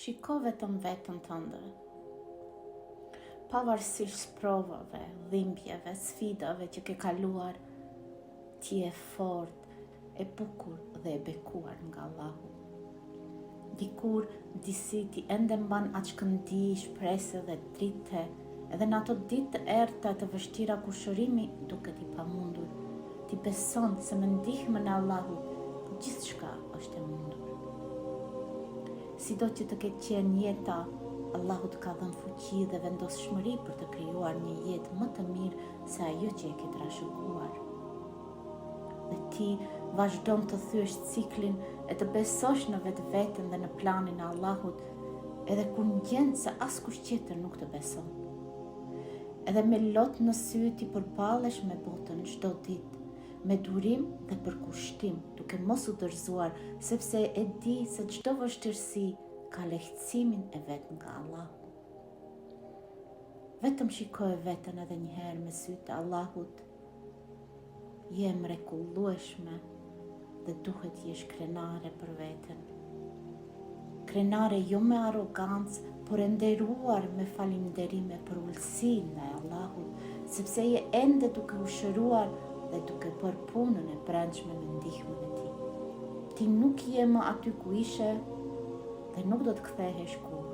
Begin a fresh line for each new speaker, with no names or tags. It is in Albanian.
Shiko vetëm vetën tënde. Pavarësisht provave, dhimbjeve, sfidave që ke kaluar, ti je fort, e bukur dhe e bekuar nga Allahu. Dikur disi ti ende mban aq këndi, shprese dhe drite, edhe në ato ditë të errta të vështira kur shërimi duket i pamundur, ti beson se me ndihmën e Allahut gjithçka është e mundur. Sido që të ketë qenë jeta, Allahu të ka dhënë fuqi dhe vendosshmëri për të krijuar një jetë më të mirë se ajo që e ke trashëguar. Dhe ti vazhdon të thyesh ciklin e të besosh në vetveten dhe në planin e Allahut, edhe kur ndjen se askush tjetër nuk të beson. Edhe me lot në sy ti përballesh me botën çdo ditë, me durim dhe përkushtim, duke mos u dorëzuar, sepse e di se çdo vështirësi ka lehtësimin e vet nga Allahu. Vetëm shikoje veten edhe një herë me sytë e Allahut. Je mrekullueshme dhe duhet jesh krenare për veten. Krenare jo me arrogancë, por e nderuar me falënderime për ulësinë e Allahut, sepse je ende duke u shëruar dhe duke bërë punën e brendshme me ndihmën e tij. Ti nuk je më aty ku ishe dhe nuk do të kthehesh kurrë.